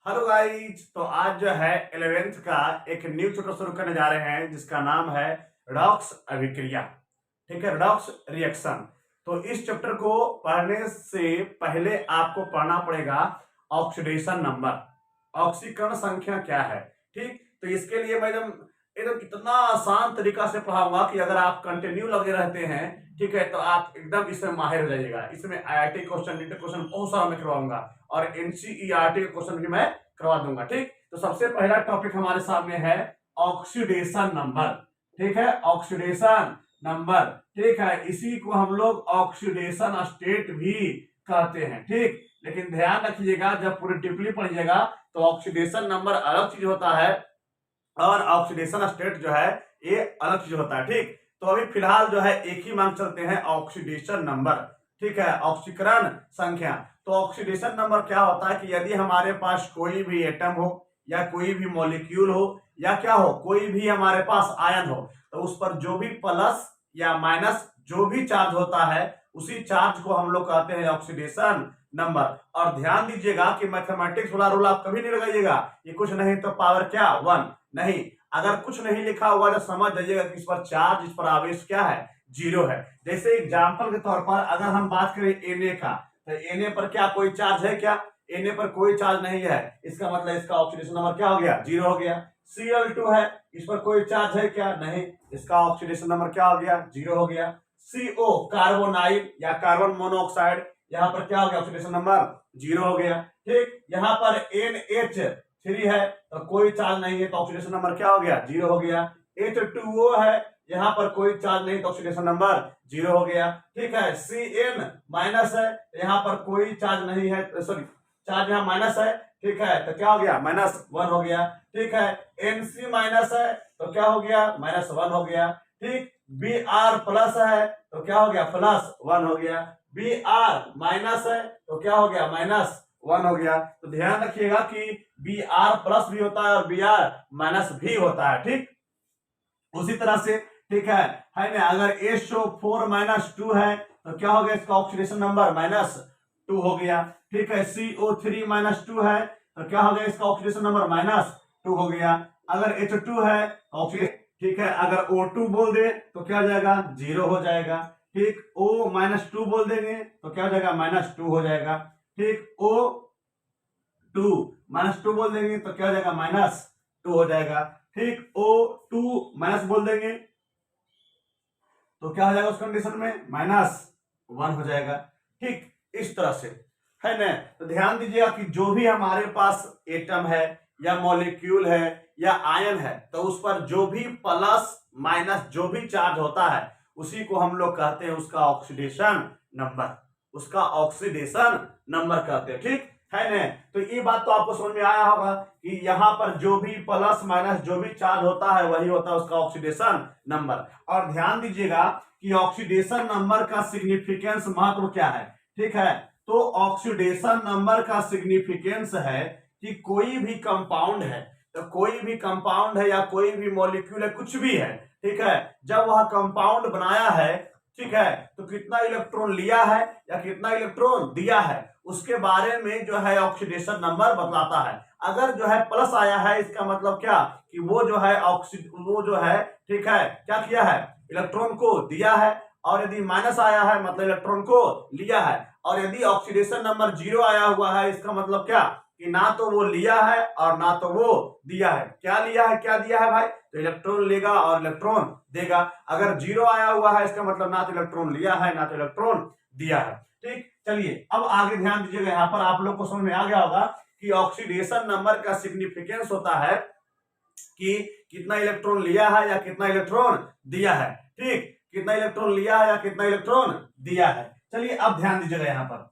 Hello guys. तो आज जो है 11th का एक न्यू चैप्टर शुरू करने जा रहे हैं जिसका नाम है रेडॉक्स अभिक्रिया। ठीक है, रेडॉक्स रिएक्शन। तो इस चैप्टर को पढ़ने से पहले आपको पढ़ना पड़ेगा ऑक्सीडेशन नंबर, ऑक्सीकरण संख्या क्या है। ठीक, तो इसके लिए मैं एकदम एकदम इतना आसान तरीका से पढ़ाऊंगा कि अगर आप कंटिन्यू लगे रहते हैं, ठीक है, तो आप एकदम इसमें माहिर हो जाइएगा। इसमें आईआईटी क्वेश्चन, नीट क्वेश्चन बहुत सारा मैं करवाऊंगा और एनसीईआरटी के क्वेश्चन भी मैं करवा दूंगा। ठीक, तो सबसे पहला टॉपिक हमारे सामने है ऑक्सीडेशन नंबर। ठीक है, ऑक्सीडेशन नंबर। ठीक है, इसी को हम लोग ऑक्सीडेशन स्टेट भी कहते हैं। ठीक, लेकिन ध्यान रखिएगा जब पूरी डीपली पढ़िएगा तो ऑक्सीडेशन नंबर अलग चीज होता है और ऑक्सीडेशन स्टेट जो है ये अलग चीज होता है। ठीक, तो अभी फिलहाल जो है एक ही मान चलते हैं, ऑक्सीडेशन नंबर। ठीक है, ऑक्सीकरण संख्या। तो ऑक्सीडेशन नंबर क्या होता है कि यदि हमारे पास कोई भी एटम हो या कोई भी मॉलिक्यूल हो या क्या हो, कोई भी हमारे पास आयन हो, तो उस पर जो भी प्लस या माइनस जो भी चार्ज होता है उसी चार्ज को हम लोग कहते हैं ऑक्सीडेशन नंबर। और ध्यान दीजिएगा कि मैथमेटिक्स वाला रूल आप कभी नहीं लगाइएगा, ये कुछ नहीं तो पावर क्या 1 नहीं। अगर कुछ नहीं लिखा हुआ तो समझ जाइएगा कि इस पर चार्ज, इस पर आवेश क्या है, 0 है। जैसे एग्जाम्पल के तौर पर अगर हम बात करें Na का, तो Na पर क्या कोई चार्ज है क्या? Na पर कोई चार्ज नहीं है, इसका मतलब इसका ऑक्सीडेशन नंबर क्या हो गया, 0 हो गया। Cl2 है, इस पर कोई चार्ज है क्या? नहीं, इसका ऑक्सीडेशन नंबर क्या हो गया, 0 हो गया। CO कार्बोनाइल या कार्बन मोनोऑक्साइड, यहाँ पर क्या हो गया, ऑक्सीडेशन नंबर 0 हो गया। ठीक, यहाँ पर NH3 है तो कोई चार्ज नहीं है तो ऑक्सीडेशन नंबर क्या हो गया, 0 हो गया। H2O है, यहाँ पर कोई चार्ज नहीं तो ऑक्सीडेशन नंबर 0 हो गया। ठीक है, Cn माइनस है, यहाँ पर कोई चार्ज नहीं है, सॉरी चार्ज यहाँ माइनस है। ठीक है, तो क्या हो गया, -1 हो गया। ठीक है, Nc माइनस है तो क्या हो गया, -1 हो गया। ठीक, Br प्लस है तो क्या हो गया, +1 हो गया। Br माइनस है तो क्या हो गया, -1 हो गया। तो ध्यान रखिएगा कि Br प्लस भी होता है और Br माइनस भी होता है। ठीक, उसी तरह से ठीक है ना, अगर SO4 - 2 है तो क्या हो गया, इसका ऑक्सीडेशन नंबर -2 हो गया। ठीक है, CO3 - 2 है तो क्या हो गया, इसका ऑक्सीडेशन नंबर -2 हो गया। अगर H2 है ऑक्सीडेशन, ठीक है, अगर O2 बोल दे तो क्या हो जाएगा, 0 हो जाएगा। ठीक, O-2 बोल देंगे तो क्या हो जाएगा, -2 हो जाएगा। ठीक, O2 - 2 बोल देंगे तो क्या हो जाएगा, -2 हो जाएगा। ठीक, O2 माइनस बोल देंगे तो क्या हो जाएगा, उस कंडीशन में -1 हो जाएगा। ठीक, इस तरह से है ना। तो ध्यान दीजिएगा कि जो भी हमारे पास एटम है या मॉलिक्यूल है या आयन है, तो उस पर जो भी प्लस माइनस जो भी चार्ज होता है उसी को हम लोग कहते हैं उसका ऑक्सीडेशन नंबर, उसका ऑक्सीडेशन नंबर कहते हैं। ठीक है ना। तो ये बात तो आपको समझ में आया होगा कि यहाँ पर जो भी प्लस माइनस जो भी चार्ज होता है वही होता है उसका ऑक्सीडेशन नंबर। और ध्यान दीजिएगा कि ऑक्सीडेशन नंबर का सिग्निफिकेंस, महत्व क्या है। ठीक है, तो ऑक्सीडेशन नंबर का सिग्निफिकेंस है कि कोई भी कंपाउंड है, तो कोई भी कंपाउंड है या कोई भी मॉलिक्यूल है, कुछ भी है, ठीक है, जब वह कंपाउंड बनाया है, ठीक है, तो कितना इलेक्ट्रॉन लिया है या कितना इलेक्ट्रॉन दिया है उसके बारे में जो है ऑक्सीडेशन नंबर बतलाता है। अगर जो है प्लस आया है इसका मतलब क्या कि वो जो है वो जो है, ठीक है, क्या किया है, इलेक्ट्रॉन को दिया है। और यदि माइनस आया है मतलब इलेक्ट्रॉन को लिया है। और यदि ऑक्सीडेशन नंबर 0 आया हुआ है इसका मतलब क्या कि ना तो वो लिया है और ना तो वो दिया है। क्या लिया है क्या दिया है भाई, तो इलेक्ट्रॉन लेगा और इलेक्ट्रॉन देगा। अगर 0 आया हुआ है इसका मतलब ना तो इलेक्ट्रॉन लिया है ना तो इलेक्ट्रॉन दिया है। ठीक, चलिए अब आगे ध्यान दीजिएगा, यहाँ पर आप लोग को समझ में आ गया होगा कि ऑक्सीडेशन नंबर का सिग्निफिकेंस होता है कि कितना इलेक्ट्रॉन लिया है या कितना इलेक्ट्रॉन दिया है। ठीक, कितना इलेक्ट्रॉन लिया है या कितना इलेक्ट्रॉन दिया है। चलिए अब ध्यान दीजिएगा यहाँ पर,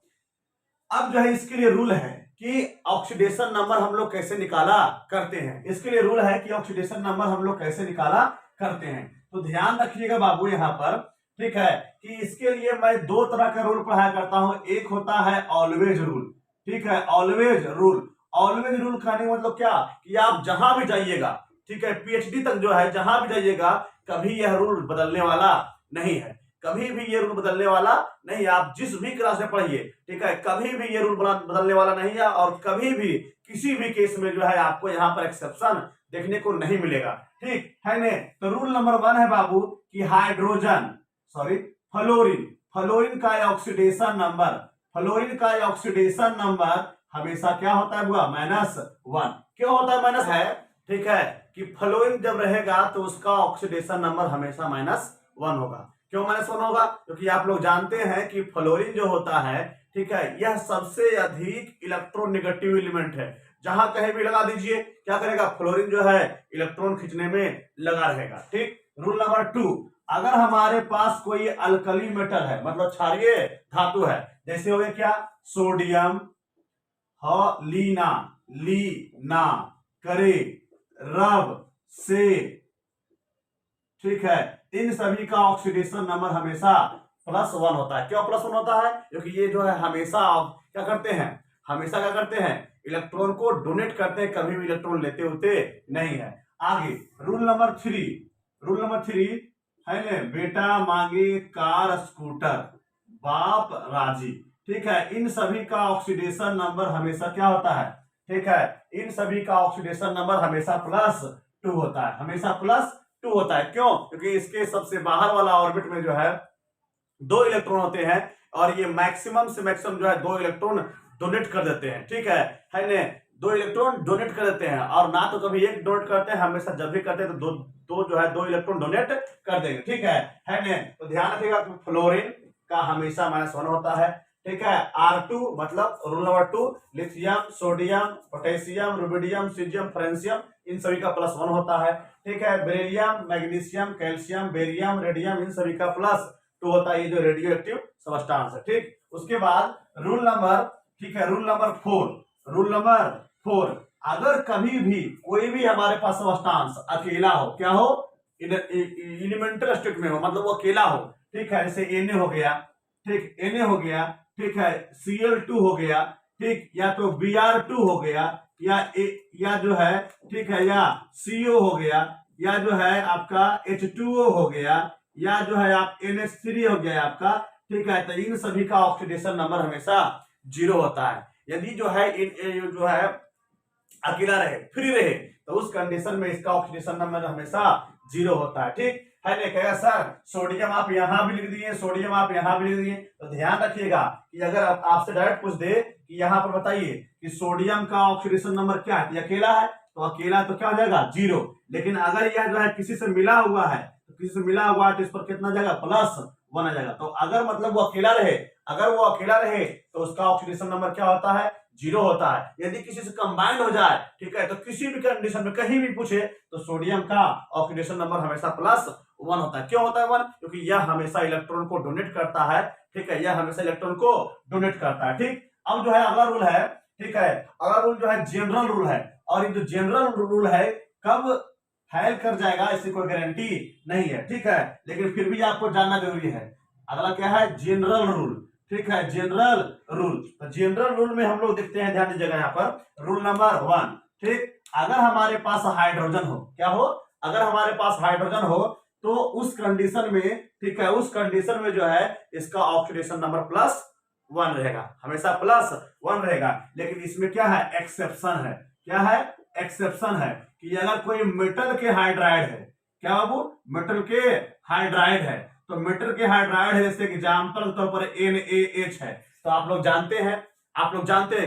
अब जो है इसके लिए रूल है कि ऑक्सीडेशन नंबर हम लोग कैसे निकाला करते हैं। इसके लिए रूल है कि ऑक्सीडेशन नंबर हम लोग कैसे निकाला करते हैं। तो ध्यान रखिएगा बाबू यहाँ पर, ठीक है, कि इसके लिए मैं 2 तरह का रूल पढ़ाया करता हूं। एक होता है ऑलवेज रूल, ठीक है, ऑलवेज रूल। ऑलवेज रूल कहने का मतलब क्या कि आप जहां भी जाइएगा, ठीक है, पीएचडी तक जो है जहां भी जाइएगा कभी यह रूल बदलने वाला नहीं है। कभी भी ये रूल बदलने वाला नहीं, आप जिस भी क्लास में पढ़िए, ठीक है, कभी भी ये रूल बदलने वाला नहीं है, और कभी भी किसी भी केस में जो है आपको यहाँ पर एक्सेप्शन देखने को नहीं मिलेगा, ठीक है ने। तो रूल नंबर 1 है बाबू कि हाइड्रोजन फ्लोरीन फ्लोरीन का ऑक्सीडेशन नंबर, फ्लोरीन का ऑक्सीडेशन नंबर हमेशा क्या होता है बुआ, -1। क्यों होता है माइनस है, ठीक है, कि फ्लोरीन जब रहेगा तो उसका ऑक्सीडेशन नंबर हमेशा -1 होगा। क्यों -1 होगा, क्योंकि आप लोग जानते हैं कि फ्लोरीन जो होता है, ठीक है, यह सबसे अधिक इलेक्ट्रोनेगेटिव एलिमेंट है। जहां कहीं भी लगा दीजिए क्या करेगा, फ्लोरीन जो है इलेक्ट्रॉन खींचने में लगा रहेगा, ठीक। रूल नंबर 2, अगर हमारे पास कोई अल्कली मेटल है, मतलब क्षारीय धातु है, जैसे हो गया क्या, सोडियम, लीना, लीना, करे, रब, से, ठीक है, इन सभी का ऑक्सीडेशन नंबर हमेशा +1 होता है। क्यों +1 होता है, क्योंकि ये जो है हमेशा क्या करते हैं, हमेशा क्या करते हैं, इलेक्ट्रॉन को डोनेट करते हैं, कभी भी इलेक्ट्रॉन लेते होते नहीं है। आगे रूल नंबर 3 है ना, बेटा मांगे कार स्कूटर, बाप राजी, ठीक है, इन सभी का ऑक्सीडेशन नंबर हमेशा क्या होता है, ठीक है, इन सभी का ऑक्सीडेशन नंबर हमेशा +2 होता है, हमेशा +2 होता है। क्यों, क्योंकि इसके सबसे बाहर वाला ऑर्बिट में जो है 2 इलेक्ट्रॉन होते हैं, और ये मैक्सिमम से मैक्सिमम जो है 2 इलेक्ट्रॉन डोनेट कर देते हैं, ठीक है ना, 2 इलेक्ट्रॉन डोनेट कर देते हैं, और ना तो कभी एक डोनेट करते हैं, हमेशा जब भी करते हैं तो दो जो है 2 इलेक्ट्रॉन डोनेट कर देंगे, ठीक है ना। तो ध्यान रखिएगा कि फ्लोरीन का हमेशा -1 होता है, ठीक है। R2 मतलब rule number 2, lithium, sodium, potassium, rubidium, caesium, francium, इन सभी का +1 होता है, ठीक है। Beryllium, magnesium, calcium, barium, radium, इन सभी का +2 होता है, ये जो रेडियो एक्टिव सब्सटेंस है, ठीक। उसके बाद रूल नंबर, ठीक है, रूल नंबर 4, अगर कभी भी कोई भी हमारे पास सब्सटेंस अकेला हो, क्या हो, एलिमेंटल स्टेट में हो, मतलब वो अकेला हो, ठीक है, जैसे Na हो गया, ठीक, Na हो गया, ठीक है, Cl2 हो गया, ठीक, या तो Br2 हो गया, या जो है, ठीक है, या CO हो गया, या जो है आपका H2O हो गया, या जो है आप NH3 हो गया आपका, ठीक है। तो इन सभी का ऑक्सीडेशन नंबर हमेशा 0 होता है। यदि जो है जो है अकेला रहे, फ्री रहे, तो उस कंडीशन में इसका ऑक्सीडेशन नंबर हमेशा 0 होता है, ठीक है ना। कहेगा सर सोडियम आप यहां भी लिख दिए, सोडियम आप यहां भी लिख दिए, तो ध्यान रखिएगा कि अगर आपसे डायरेक्ट पूछ दे कि यहां पर बताइए कि सोडियम का ऑक्सीडेशन नंबर क्या है, अकेला है, तो अकेला तो क्या हो जाएगा 0। लेकिन अगर यह जो है किसी से मिला हुआ है, तो किसी से मिला हुआ है तो इस पर कितना जाएगा, +1 आ जाएगा। तो अगर मतलब वो अकेला रहे, अगर वो अकेला रहे तो उसका ऑक्सीडेशन नंबर क्या होता है, 0 होता है। यदि किसी से कंबाइंड हो जाए, ठीक है, तो किसी भी कंडीशन में कहीं भी पूछे तो सोडियम का ऑक्सीडेशन नंबर हमेशा +1 होता है। क्यों होता है 1, क्योंकि यह हमेशा इलेक्ट्रॉन को डोनेट करता है, ठीक है, यह हमेशा इलेक्ट्रॉन को डोनेट करता है, ठीक। अब जो है अगला रूल है, ठीक है, अगला रूल जो है जनरल रूल है, और ये जो जनरल रूल है कब फैल कर जाएगा इसकी कोई गारंटी नहीं है, ठीक है, लेकिन फिर भी आपको जानना जरूरी है। अगला क्या है, जनरल रूल, ठीक है, जनरल रूल। तो जनरल रूल में हम लोग देखते हैं, ध्यान दीजिएगा यहाँ पर रूल नंबर 1, ठीक, अगर हमारे पास हाइड्रोजन हो, क्या हो, अगर हमारे पास हाइड्रोजन हो तो उस कंडीशन में, ठीक है, उस कंडीशन में जो है इसका ऑक्सीडेशन नंबर +1 रहेगा, हमेशा +1 रहेगा। लेकिन इसमें क्या है, एक्सेप्शन है, क्या है, एक्सेप्शन है कि अगर कोई मेटल के हाइड्राइड है, क्या बाबू, मेटल के हाइड्राइड है, तो मेटल के हाइड्राइड है, जैसे एग्जाम्पल के तौर पर NaH है, तो आप लोग जानते हैं,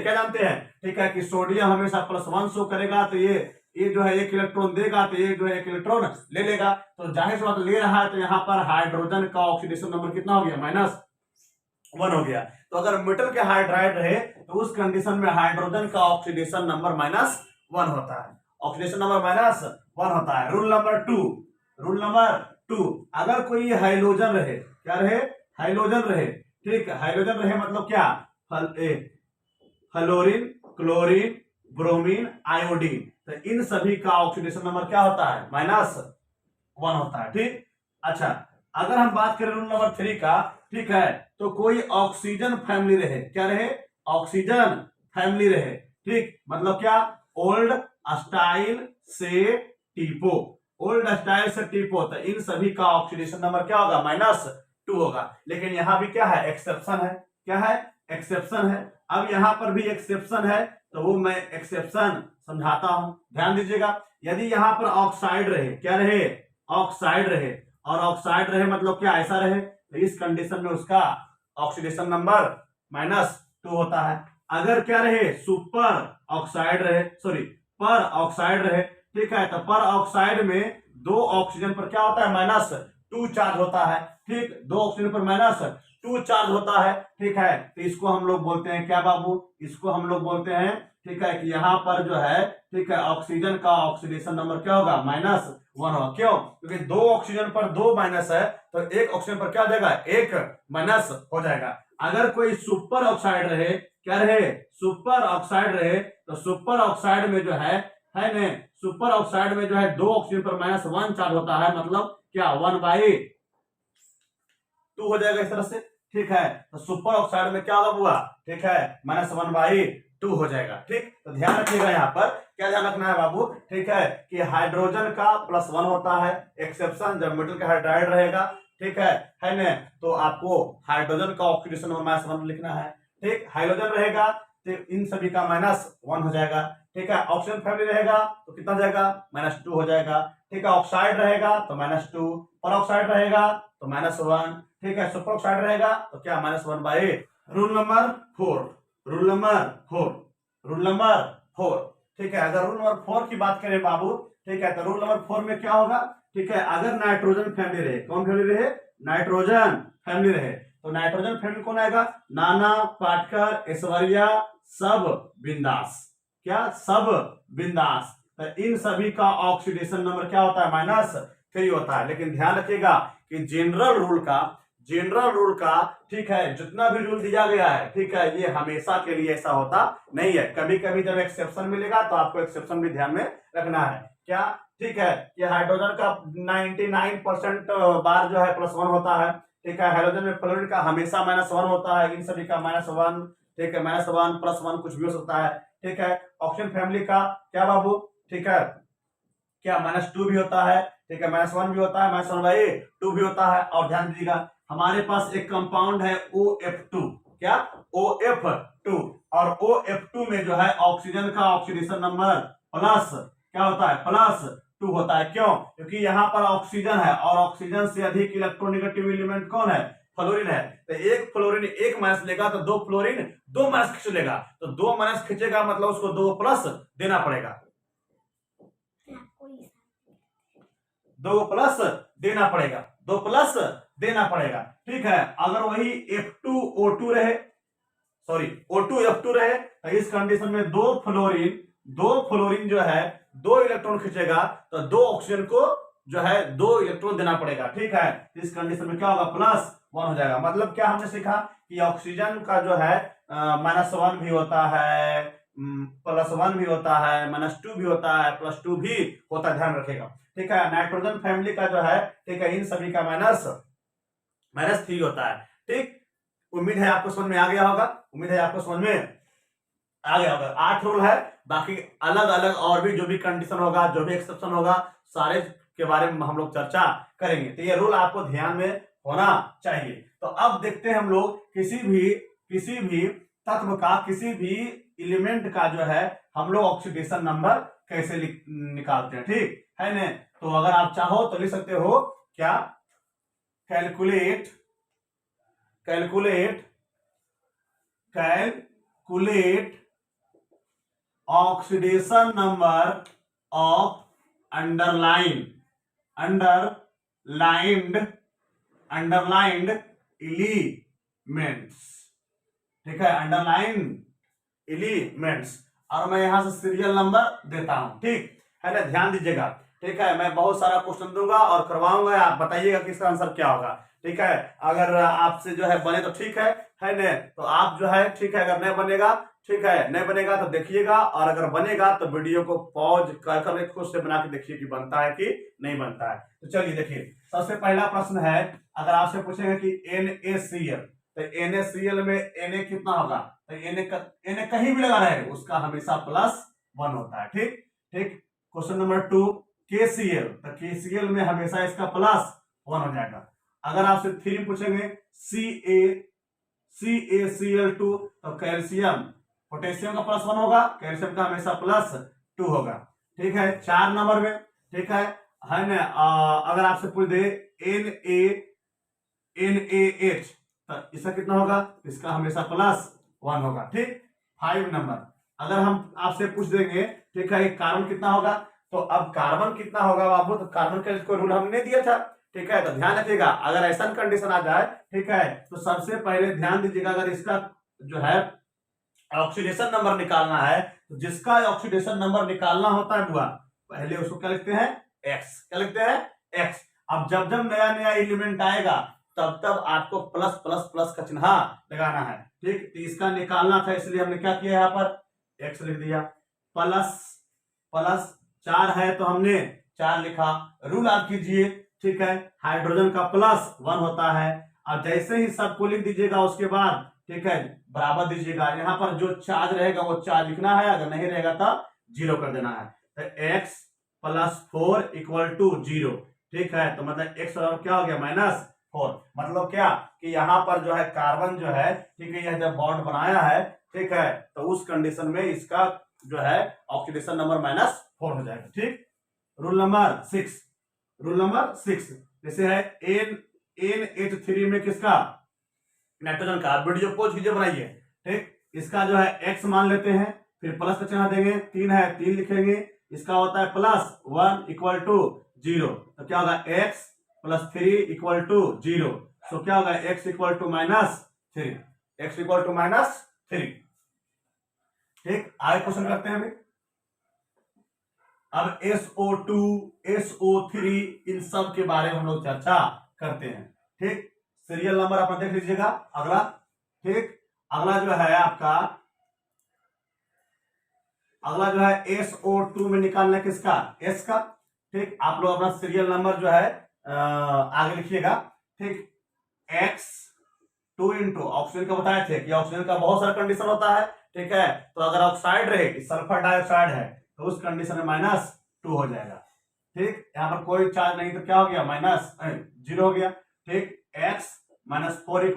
क्या जानते हैं, ठीक है, कि सोडियम हमेशा +1 शो करेगा, तो ये जो है 1 इलेक्ट्रॉन देगा, तो ये जो है 1 इलेक्ट्रॉन ले लेगा, तो जाहिर सी बात ले रहा है, तो यहाँ पर हाइड्रोजन का ऑक्सीडेशन नंबर कितना हो गया, -1 हो गया। तो अगर मेटल के हाइड्राइड रहे तो उस कंडीशन में हाइड्रोजन का ऑक्सीडेशन नंबर -1 होता है, ऑक्सीडेशन नंबर -1 होता है। रूल नंबर 2, अगर कोई हाइड्रोजन रहे, क्या रहे, हाइड्रोजन रहे, ठीक, हाइड्रोजन रहे मतलब क्या, फ्लोरीन, क्लोरीन, ब्रोमीन, आयोडीन, तो इन सभी का ऑक्सीडेशन नंबर क्या होता है, -1 होता है, ठीक। अच्छा, अगर हम बात करें रूल नंबर 3 का, ठीक है, तो कोई ऑक्सीजन फैमिली रहे, क्या रहे, ऑक्सीजन फैमिली रहे, ठीक, मतलब क्या, ओल्ड स्टाइल से टीपो, ओल्ड स्टाइल से टीपो, तो इन सभी का ऑक्सीडेशन नंबर क्या होगा, 2 होगा। लेकिन यहाँ भी क्या है, एक्सेप्शन है। क्या है, एक्सेप्शन है। अब यहाँ पर भी एक्सेप्शन है, तो वो मैं एक्सेप्शन समझाता हूं, ध्यान दीजिएगा। यदि यहाँ पर ऑक्साइड रहे, क्या रहे, ऑक्साइड रहे, और ऑक्साइड रहे मतलब क्या, ऐसा रहे, तो इस कंडीशन में उसका ऑक्सीडेशन नंबर -2 होता है। अगर क्या रहे, सुपर ऑक्साइड रहे, सॉरी पर ऑक्साइड रहे, ठीक है, तो पर ऑक्साइड में 2 ऑक्सीजन पर क्या होता है, -2 चार्ज होता है। ठीक, 2 ऑक्सीजन पर -2 चार्ज होता है। ठीक है, तो इसको हम लोग बोलते हैं क्या बाबू, इसको हम लोग बोलते हैं, ठीक है, कि यहाँ पर जो है, ठीक है, ऑक्सीजन का ऑक्सीडेशन नंबर क्या होगा, -1 होगा। क्यों, क्योंकि 2 ऑक्सीजन पर 2 माइनस है, तो 1 ऑक्सीजन पर क्या हो जाएगा, 1 माइनस हो जाएगा। अगर कोई सुपर ऑक्साइड रहे, क्या रहे, सुपर ऑक्साइड रहे, तो सुपर ऑक्साइड में जो है न, सुपर ऑक्साइड में जो है 2 ऑक्सीजन पर -1 चार्ज होता है, मतलब क्या 1/2 हो जाएगा इस तरह से। ठीक है, तो सुपर ऑक्साइड में क्या होगा बुआ, ठीक है, -1/2 हो जाएगा। ठीक, तो ध्यान रखिएगा, यहाँ पर क्या ध्यान रखना है बाबू, ठीक है, कि हाइड्रोजन का +1 होता है, एक्सेप्शन जब मेटल का हाइड्राइड रहेगा, ठीक है न, तो आपको हाइड्रोजन का ऑक्सीडेशन नंबर -1 लिखना है। ठीक, हाइड्रोजन रहेगा तो इन सभी का -1 हो जाएगा। ठीक है, ऑक्सीजन फैमिली रहेगा तो कितना हो जाएगा, -2 हो जाएगा। ठीक है, ऑक्साइड रहेगा तो -2, पर ऑक्साइड रहेगा तो -1। ठीक है, सुपर ऑक्साइड रहेगा तो क्या, -1/8। Rule number 4, rule number 4, rule number 4। ठीक है, अगर रूल नंबर 4 की बात करें बाबू, ठीक है, तो रूल नंबर 4 में क्या होगा, ठीक है, अगर नाइट्रोजन फैमिली रहे, कौन फैमिली रहे, नाइट्रोजन फैमिली रहे, तो नाइट्रोजन फैमिली कौन आएगा, नाना, पाटकर, ऐश्वर्या, सब बिंदास। क्या, सब बिंदास। तो इन सभी का ऑक्सीडेशन नंबर क्या होता है, -3 होता है। लेकिन ध्यान रखिएगा कि जनरल रूल का ठीक है, जितना भी रूल दिया गया है, ठीक है, ये हमेशा के लिए ऐसा होता नहीं है। कभी कभी जब एक्सेप्शन मिलेगा तो आपको एक्सेप्शन भी ध्यान में रखना है। क्या, ठीक है, कि हाइड्रोजन का 99% बार जो है +1 होता है। ठीक है, हाइड्रोजन में फ्लोरीन का हमेशा -1 होता है, इन सभी का -1। ठीक है, -1 +1 कुछ भी हो सकता है। ठीक है, ऑक्सीजन फैमिली का क्या बाबू, ठीक है, क्या -2 भी होता है। ठीक है, -1 भी होता है, -1/2 भी होता है। और ध्यान दीजिएगा, हमारे पास एक कंपाउंड है OF2, क्या, OF2, और OF2 में जो है ऑक्सीजन का ऑक्सीडेशन नंबर प्लस क्या होता है, +2 होता है। क्यों, क्योंकि यहाँ पर ऑक्सीजन है और ऑक्सीजन से अधिक इलेक्ट्रोनेगेटिव एलिमेंट कौन है, फ्लोरीन है। तो एक फ्लोरीन 1 माइनस लेगा तो 2 फ्लोरीन 2 माइनस खींच लेगा, तो 2 माइनस खींचेगा मतलब उसको 2 प्लस देना पड़ेगा, 2 प्लस देना पड़ेगा, 2 प्लस देना पड़ेगा। ठीक है, अगर वही F2O2 रहे, सॉरी O2F2 रहे, तो इस कंडीशन में 2 फ्लोरीन जो है 2 इलेक्ट्रॉन खींचेगा, तो 2 ऑक्सीजन को जो है 2 इलेक्ट्रॉन देना पड़ेगा। ठीक है, इस कंडीशन में क्या होगा, +1 हो जाएगा। मतलब क्या हमने सीखा कि ऑक्सीजन का जो है -1 भी होता है, +1 भी होता है, -2 भी होता है, +2 भी होता है, ध्यान रखेगा। ठीक है, नाइट्रोजन फैमिली का जो है, ठीक है, इन सभी का -3 होता है। ठीक, उम्मीद है आपको समझ में आ गया होगा, उम्मीद है आपको समझ में आ गया होगा। 8 रूल है, बाकी अलग अलग और भी जो भी कंडीशन होगा, जो भी एक्सेप्शन होगा, सारे के बारे में हम लोग चर्चा करेंगे। तो ये रूल आपको ध्यान में होना चाहिए। तो अब देखते हैं हम लोग किसी भी तत्व का, किसी भी एलिमेंट का जो है हम लोग ऑक्सीडेशन नंबर कैसे निकालते हैं। ठीक है ना, तो अगर आप चाहो तो लिख सकते हो क्या, calculate oxidation number of underlined elements. ठीक है, अंडरलाइंड एलिमेंट्स, और मैं यहां से सीरियल नंबर देता हूं। ठीक है ना, ध्यान दीजिएगा। ठीक है, मैं बहुत सारा क्वेश्चन दूंगा और करवाऊंगा, आप बताइएगा कि इसका आंसर क्या होगा। ठीक है, अगर आपसे जो है बने तो ठीक है ना, तो आप जो है, ठीक है, अगर नहीं बनेगा, ठीक है, नहीं बनेगा तो देखिएगा, और अगर बनेगा तो वीडियो को पॉज कर खुद से बना के देखिए कि बनता है कि नहीं बनता है। तो चलिए देखिए, सबसे पहला प्रश्न है, अगर आपसे पूछेंगे कि NaCl, तो NaCl में Na कितना होगा, तो Na कहीं भी लगा रहे उसका हमेशा +1 होता है। ठीक, क्वेश्चन नंबर 2, KCl, तो KCl में हमेशा इसका +1 हो जाएगा। अगर आपसे 3 पूछेंगे CaCl2 तो कैल्शियम, पोटेशियम का +1 होगा, कैल्शियम का हमेशा +2 होगा। ठीक है, 4 नंबर में, ठीक है ना। अगर आपसे पूछ दे NaH तो इसका कितना होगा, इसका हमेशा +1 होगा। ठीक, 5 नंबर अगर हम आपसे पूछ देंगे, ठीक है, कार्बन कितना होगा, तो अब कार्बन कितना होगा बाबू, तो कार्बन का इसको रूल हमने दिया था। ठीक है, तो ध्यान रखिएगा, अगर ऐसा कंडीशन आ जाए, ठीक है, तो सबसे पहले ध्यान दीजिएगा, अगर इसका जो है ऑक्सीडेशन नंबर निकालना है, तो जिसका ऑक्सीडेशन नंबर निकालना होता है बुआ, पहले उसको क्या लिखते हैं, एक्स। क्या लिखते हैं, एक्स। अब जब जब नया नया एलिमेंट आएगा, तब तब आपको प्लस प्लस प्लस का चिन्ह लगाना है। ठीक, तो इसका निकालना था, इसलिए हमने क्या किया, यहाँ पर एक्स लिख दिया। प्लस प्लस 4 है तो हमने 4 लिखा। रूल आप कीजिए, ठीक है, हाइड्रोजन का +1 होता है। अब जैसे ही सबको लिख दीजिएगा, उसके बाद ठीक है बराबर दीजिएगा। यहाँ पर जो चार्ज रहेगा वो चार्ज लिखना है, अगर नहीं रहेगा तो 0 कर देना है। तो x +4 = 0। ठीक है, तो मतलब x और क्या हो गया, -4। मतलब क्या कि यहाँ पर जो है कार्बन जो है, ठीक है, यह जब बॉन्ड बनाया है, ठीक है, तो उस कंडीशन में इसका जो है ऑक्सीडेशन नंबर -4 हो जाएगा। ठीक, रूल नंबर 6 जैसे है NH3 में किसका, नाइट्रोजन का। वीडियो पॉज कीजिए, बनाइए। ठीक, इसका जो है x मान लेते हैं, फिर प्लस का चिन्ह देंगे, 3 है 3 लिखेंगे, इसका होता है +1 = 0। तो क्या होगा, x +3 = 0। तो क्या होगा, x =-3, x =-3। ठीक, आगे क्वेश्चन करते हैं अभी। अब SO2 SO3 इन सब के बारे में हम लोग चर्चा करते हैं। ठीक, सीरियल नंबर अपना देख लीजिएगा अगला। ठीक, अगला जो है आपका, अगला जो है SO2 में निकालना है किसका, S का। ठीक, आप लोग अपना सीरियल नंबर जो है आगे लिखिएगा। ठीक, X2 × ऑक्सीजन का बताए थे कि ऑक्सीजन का बहुत सारा कंडीशन होता है। ठीक है, तो अगर ऑक्साइड रहे कि सल्फर डाइऑक्साइड है, तो उस कंडीशन में -2 हो जाएगा। ठीक, यहाँ पर कोई चार्ज नहीं, तो क्या हो गया, -0 हो गया। ठीक, x -4 =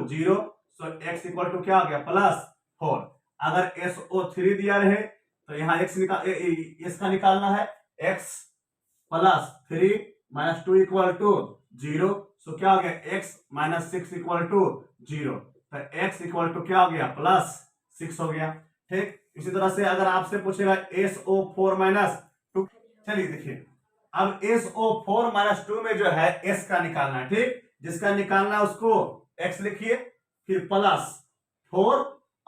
0, सो x = क्या हो गया, +4। अगर SO3 दिया रहे, तो यहाँ इसका निकालना है, x +3 -2 = 0, सो क्या हो गया, x -6 = 0। तो x = क्या हो गया, +6 हो गया। ठीक, इसी तरह से अगर आपसे पूछेगा SO4-2, चलिए देखिए, अब SO4-2 में जो है S का निकालना है। ठीक, जिसका निकालना है उसको x लिखिए, फिर +4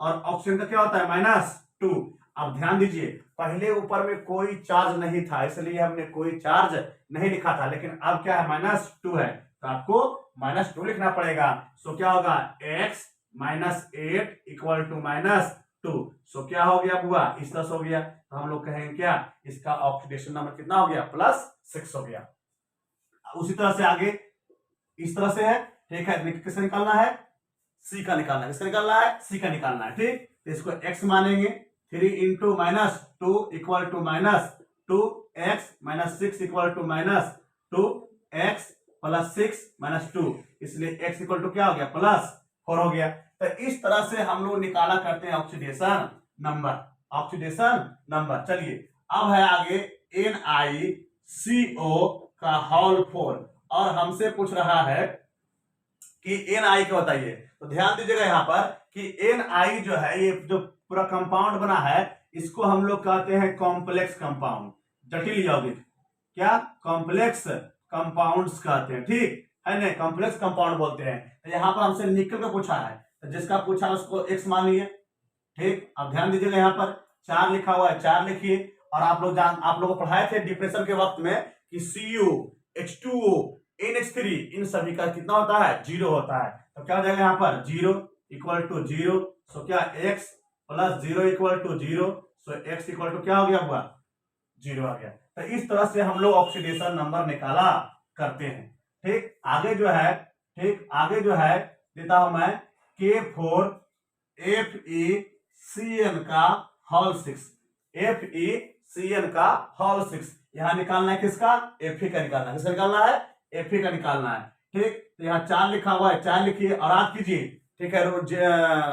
और ऑक्सीजन का क्या होता है, -2। अब ध्यान दीजिए, पहले ऊपर में कोई चार्ज नहीं था, इसलिए हमने कोई चार्ज नहीं लिखा था, लेकिन अब क्या है, -2 है, तो आपको -2 लिखना पड़ेगा। सो क्या होगा, x -8 = -2। सो क्या हो गया बुआ, इस तरह से हो गया। तो हम लोग कहेंगे क्या, इसका ऑक्सीडेशन नंबर कितना हो गया, +6 हो गया। उसी तरह से आगे इस तरह से है। ठीक है, किसका निकालना है, C का निकालना है। किसका निकालना है, C का निकालना है। ठीक, तो इसको x मानेंगे, 3 × -2 = -2x -6 = -2x +6 -2, इसलिए x = क्या हो गया, +4 हो गया। तो इस तरह से हम लोग निकाला करते हैं ऑक्सीडेशन नंबर। चलिए, अब है आगे NiCO का होल 4, और हमसे पूछ रहा है कि Ni क्या बताइए। तो ध्यान दीजिएगा यहाँ पर कि Ni जो है, ये जो पूरा कंपाउंड बना है, इसको हम लोग कहते हैं कॉम्प्लेक्स कंपाउंड, जटिल यौगिक। क्या, कॉम्प्लेक्स कंपाउंड्स कहते हैं। ठीक है ना, कॉम्प्लेक्स कंपाउंड बोलते हैं। तो यहाँ पर हमसे निकल का पूछा है, तो जिसका पूछा उसको x मान लिए। ठीक, अब ध्यान दीजिएगा, यहाँ पर 4 लिखा हुआ है, 4 लिखिए। और आप लोग को पढ़ाए थे डिप्रेशन के वक्त में कि Cu H2O NH3 इन सभी का कितना होता है, 0 होता है। तो क्या हो जाएगा, यहाँ पर 0 = 0, सो क्या x +0 = 0, सो x = क्या हो गया हुआ, 0 आ गया। तो इस तरह से हम लोग ऑक्सीडेशन नंबर निकाला करते हैं। ठीक, आगे जो है देता हूं मैं K4 FeCN का होल 6, FeCN का होल 6। यहां निकालना है किसका, Fe का निकालना है। किसका निकालना है, Fe का निकालना है। ठीक, तो यहाँ 4 लिखा हुआ है, 4 लिखिए और याद कीजिए, ठीक है,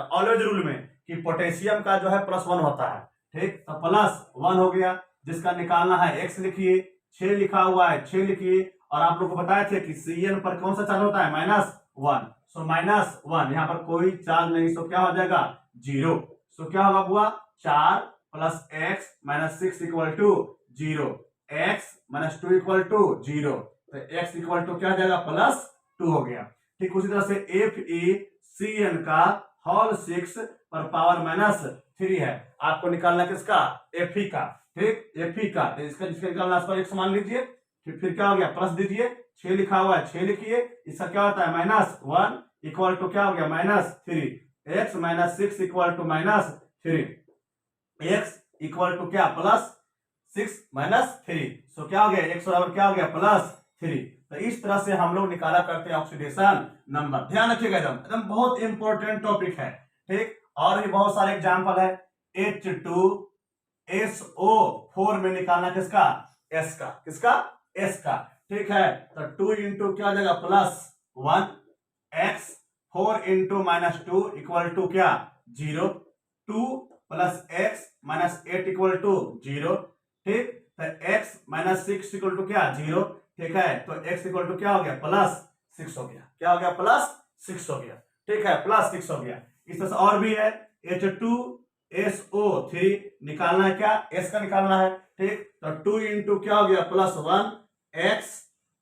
ऑलवेज रूल में कि पोटेशियम का जो है +1 होता है। ठीक, तो +1 हो गया, जिसका निकालना है x लिखिए, 6 लिखा हुआ है 6 लिखिए, और आप लोग को बताए थे कि Cn पर कौन सा चार्ज होता है, -1, सो -1, यहाँ पर कोई चार्ज नहीं, सो क्या हो जाएगा 0, सो क्या होगा बुआ 4 + x - 6 = 0, x - 2 = 0, तो x = क्या हो जाएगा +2 हो गया। ठीक, उसी तरह से FeCN का होल 6 पर पावर -3 है, आपको निकालना किसका, Fe का। ठीक, Fe का, तो इसका जिसका निकालना है उसको 1 मान लीजिए, फिर क्या हो गया प्लस दीजिए, 6 लिखा हुआ है 6 लिखिए, इसका क्या होता है -1 = क्या हो गया -3, x - 6 = -3, x = क्या +6 - 3, सो क्या हो गया x बराबर क्या हो गया +3। तो इस तरह से हम लोग निकाला करते हैं ऑक्सीडेशन नंबर। ध्यान रखिएगा, एकदम बहुत इंपॉर्टेंट टॉपिक है। ठीक, और भी बहुत सारे एग्जांपल है। H2SO4 में निकालना किसका, S का, किसका S का। ठीक है, तो 2 इंटू क्या हो जाएगा +1, x 4 इंटू -2 = क्या 0, 2 + x - 8 = 0। ठीक, तो x - 6 = क्या 0। ठीक है, तो x = क्या हो गया +6 हो गया, क्या हो गया +6 हो गया। ठीक है, +6 हो गया। इस तरह से और भी है, H2SO3 निकालना है, क्या S का निकालना है। ठीक, तो 2 इंटू क्या हो गया +1, x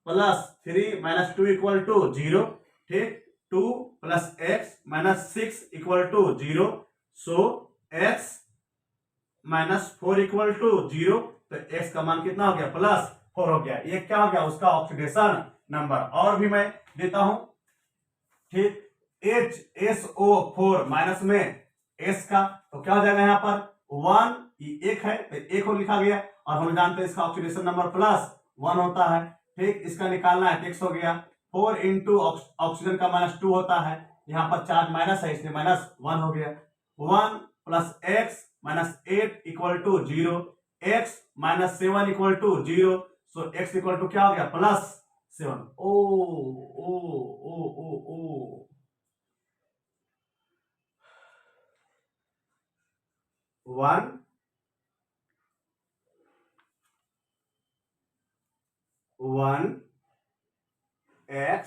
+ 3 - 2 = 0। ठीक, 2 + x - 6 = 0, सो x - 4 = 0, तो x का मान कितना हो गया +4 हो गया। ये क्या हो गया उसका ऑक्सीडेशन नंबर। और भी मैं देता हूं। ठीक, HSO4 माइनस में S का, तो क्या हो जाएगा यहाँ पर 1, एक है तो एक को लिखा गया, और हम जानते हैं इसका ऑक्सीडेशन नंबर +1 होता है। ठीक, इसका निकालना है, x हो गया 4 इंटू ऑक्सीजन का -2 होता है, यहाँ पर चार्ज माइनस है इसलिए -1 हो गया। 1 + x - 8 = 0, x - 7 = 0, सो x = क्या हो गया +7। ओ ओ ओ ओ ओ 1 1 x।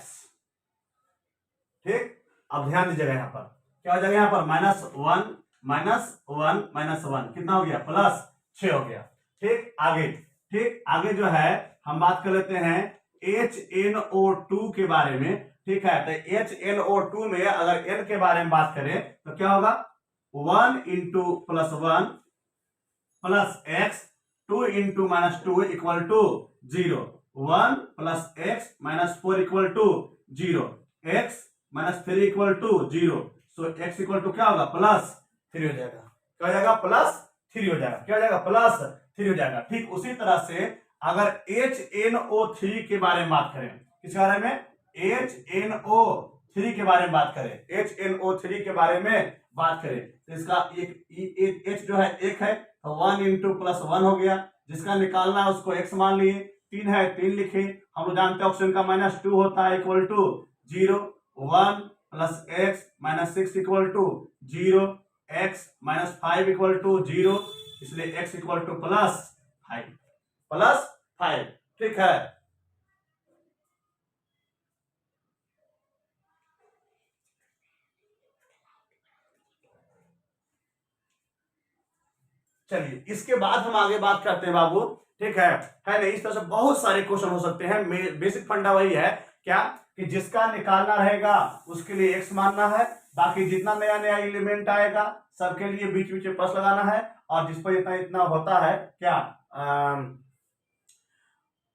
ठीक, अब ध्यान दीजिएगा, यहाँ पर क्या हो जाएगा, यहाँ पर -1 -1 कितना हो गया +6 हो गया। ठीक, आगे, ठीक आगे जो है हम बात कर लेते हैं HNO2 के बारे में। ठीक है, तो HNO2 में अगर N के बारे में बात करें तो क्या होगा 1 into +1 + x 2 into -2 = 0, 1 + x - 4 = 0, x - 3 = 0, सो x = क्या होगा +3 हो जाएगा। क्या हो जाएगा +3 हो जाएगा, क्या हो जाएगा +3 हो जाएगा। ठीक, उसी तरह से अगर HNO3 के बारे में बात करें, किस बारे में HNO3 के बारे में बात करें, HNO3 के बारे में बात करें, तो इसका एक H जो है एक है, तो 1 इंटू +1 हो गया, जिसका निकालना है उसको x मान लिए, 3 है 3 लिखे। हम लोग जानते हैं ऑप्शन का -2 होता है = 0, 1 + x - 6 = 0, x - 5 = 0, इसलिए x = +5। ठीक है, चलिए इसके बाद हम आगे बात करते हैं बाबू। ठीक है नहीं, इस तरह से बहुत सारे क्वेश्चन हो सकते हैं। बेसिक फंडा वही है क्या कि जिसका निकालना रहेगा उसके लिए x मानना है, बाकी जितना नया नया एलिमेंट आएगा सबके लिए बीच बीच में प्लस लगाना है, और जिस पर इतना इतना होता है क्या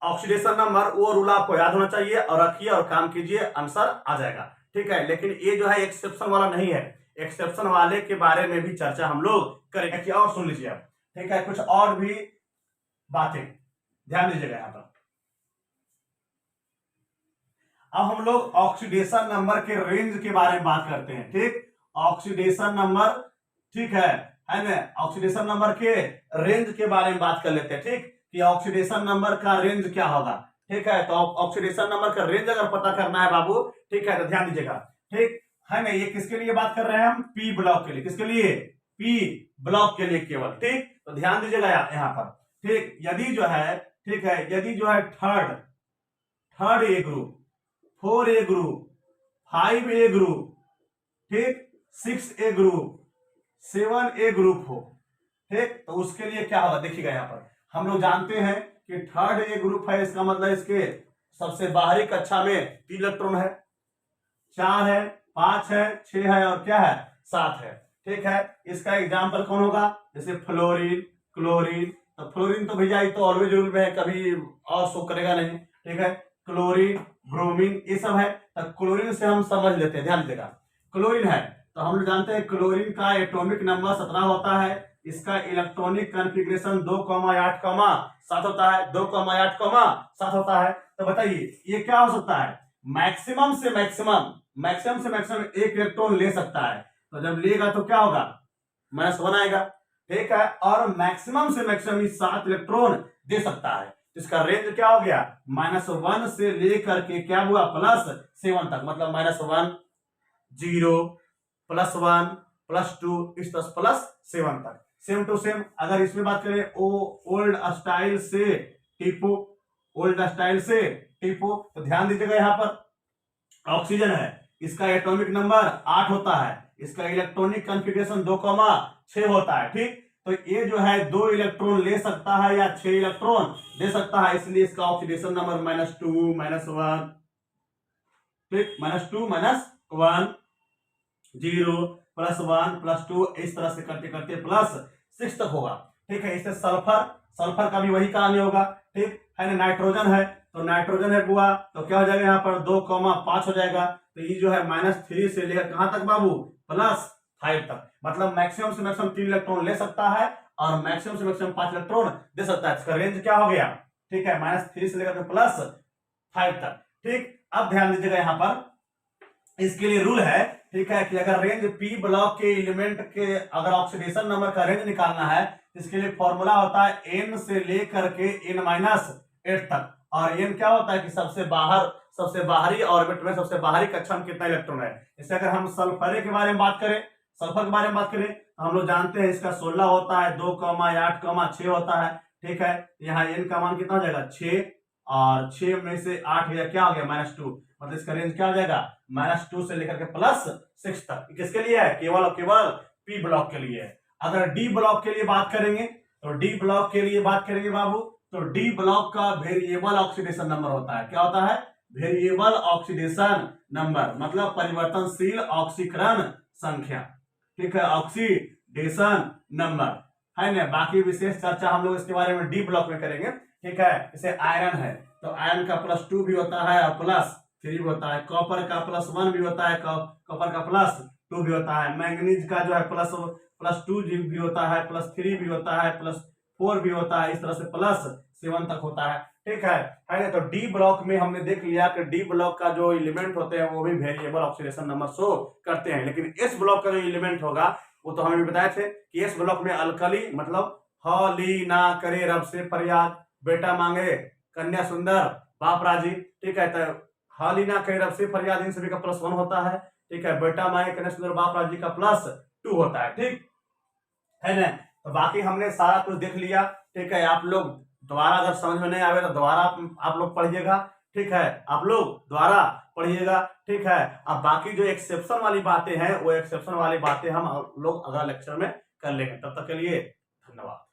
ऑक्सीडेशन नंबर, वो रूल आपको याद होना चाहिए, और रखिए और काम कीजिए, आंसर आ जाएगा। ठीक है, लेकिन ये जो है एक्सेप्शन वाला नहीं है, एक्सेप्शन वाले के बारे में भी चर्चा हम लोग करेंगे। और सुन लीजिए आप, ठीक है, कुछ और भी बातें ध्यान दीजिएगा यहाँ पर। अब हम लोग ऑक्सीडेशन नंबर के रेंज के बारे में बात करते हैं। ठीक, ऑक्सीडेशन नंबर, ठीक है ना, ऑक्सीडेशन नंबर के रेंज के बारे में बात कर लेते हैं। ठीक, कि ऑक्सीडेशन नंबर का रेंज क्या होगा। ठीक है। तो ऑक्सीडेशन नंबर का रेंज अगर पता करना है बाबू, ठीक है, तो ध्यान दीजिएगा, ठीक है ना। ये किसके लिए बात कर रहे हैं हम? पी ब्लॉक के लिए। किसके लिए? पी ब्लॉक के लिए केवल, ठीक। तो ध्यान दीजिएगा यहाँ पर, ठीक। यदि जो है, ठीक है, यदि जो है third A group, 4A group, 5A group, ठीक, 6A ग्रुप, 7A ग्रुप हो, ठीक, तो उसके लिए क्या होगा देखिएगा। यहाँ पर हम लोग जानते हैं कि थर्ड ए ग्रुप है, इसका मतलब इसके सबसे बाहरी कक्षा में 3 इलेक्ट्रॉन है, 4 है, 5 है, 6 है और क्या है 7 है, ठीक है। इसका एग्जाम्पल कौन होगा? जैसे फ्लोरीन, क्लोरीन। तो फ्लोरीन तो भैया ये तो ऑलवेज रूल में है, कभी और शो करेगा नहीं, ठीक है। क्लोरीन, ब्रोमीन, ये सब है। तो क्लोरीन से हम समझ लेते हैं, ध्यान दीजिएगा। क्लोरीन है तो हम लोग जानते हैं क्लोरीन का एटॉमिक नंबर 17 होता है। इसका इलेक्ट्रॉनिक कॉन्फ़िगरेशन 2,8,7 होता है, 2,8,7 होता है। तो बताइए ये क्या हो सकता है? मैक्सिमम से मैक्सिमम एक इलेक्ट्रॉन ले सकता है। तो जब लेगा तो क्या होगा? -1 आएगा, ठीक है। और मैक्सिमम से मैक्सिमम 7 इलेक्ट्रॉन दे सकता है। इसका रेंज क्या हो गया? -1 से लेकर के क्या हुआ +7 तक, मतलब -1, 0, +1, +2, इस तरह +7 तक। सेम टू सेम अगर इसमें बात करें ओल्ड स्टाइल से टिपो, तो ध्यान दीजिएगा यहाँ पर ऑक्सीजन है, इसका एटॉमिक नंबर 8 होता है, इसका इलेक्ट्रॉनिक कॉन्फ़िगरेशन 2,6 होता है, ठीक। तो ये जो है 2 इलेक्ट्रॉन ले सकता है या 6 इलेक्ट्रॉन दे सकता है, इसलिए इसका ऑक्सीडेशन नंबर -2, -1, ठीक, -2, -1, 0, +1, +2, इस तरह से करते करते +6 तक होगा, ठीक है। इससे सल्फर का भी वही कहानी होगा, ठीक है ना। नाइट्रोजन है तो नाइट्रोजन है बुआ, तो क्या हो जाएगा यहाँ पर 2,5 हो जाएगा। तो ये जो है -3 से लेकर कहां तक बाबू? +5 तक, मतलब मैक्सिमम से मैक्सिमम 3 इलेक्ट्रॉन ले सकता है और मैक्सिमम से मैक्सिमम 5 इलेक्ट्रॉन दे सकता है। इसका रेंज क्या हो गया? ठीक है, -3 से लेकर +5 तक, ठीक। अब ध्यान दीजिएगा यहाँ पर इसके लिए रूल है, ठीक है, कि अगर रेंज पी ब्लॉक के एलिमेंट के अगर ऑक्सीडेशन नंबर का रेंज निकालना है, इसके लिए फॉर्मूला होता है n से लेकर के n-8 तक। और n क्या होता है कि सबसे बाहरी ऑर्बिट में, सबसे बाहरी कक्षा में कितना इलेक्ट्रॉन है। जैसे अगर हम सल्फर के बारे में बात करें, तो हम लोग जानते हैं इसका 16 होता है, 2,8,6 होता है, ठीक है। यहाँ n का मान कितना हो जाएगा? 6, और 6 में से 8 गया, क्या हो गया? -2, मतलब इसका रेंज क्या हो जाएगा? -2 से लेकर के +6 तक। किसके लिए है? केवल और केवल पी ब्लॉक के लिए है। अगर डी ब्लॉक के लिए बात करेंगे, तो डी ब्लॉक के लिए बात करेंगे बाबू, तो डी ब्लॉक का वेरिएबल ऑक्सीडेशन नंबर होता है। क्या होता है? वेरिएबल ऑक्सीडेशन नंबर, मतलब परिवर्तनशील ऑक्सीकरण संख्या, ठीक है, ऑक्सीडेशन नंबर, है ना। बाकी विशेष चर्चा हम लोग इसके बारे में डी ब्लॉक में करेंगे, ठीक है। जैसे आयरन है तो आयरन का +2 भी होता है और +3 भी होता है। कॉपर का +1 भी होता है, कॉपर का +2 भी होता है। मैंगनीज का जो है +2 भी होता है, +3 भी होता है, +4 भी होता है, इस तरह से +7 तक होता है, ठीक है ना। तो डी ब्लॉक में हमने देख लिया कि डी ब्लॉक का जो एलिमेंट होते हैं वो भी वेरिएबल ऑक्सीडेशन नंबर शो करते हैं। लेकिन एस ब्लॉक का जो एलिमेंट होगा वो तो हमें भी बताए थे कि एस ब्लॉक में अल्कली, मतलब हली ना करे रब से फरियाद, बेटा मांगे कन्या सुंदर बाप राजी, ठीक है। तो हाल ही ना करे रब से फरियाद, इन सभी का +1 होता है, ठीक है। बेटा मांगे कन्या सुंदर बाप राजी का +2 होता है, ठीक है ना। तो बाकी हमने सारा कुछ देख लिया, ठीक है। आप लोग दोबारा अगर समझ में नहीं आवे तो दोबारा आप लोग पढ़िएगा, ठीक है, आप लोग दोबारा पढ़िएगा, ठीक है। अब बाकी जो एक्सेप्शन वाली बातें हैं वो एक्सेप्शन वाली बातें हम लोग अगला लेक्चर में कर लेंगे। तब तक के लिए धन्यवाद।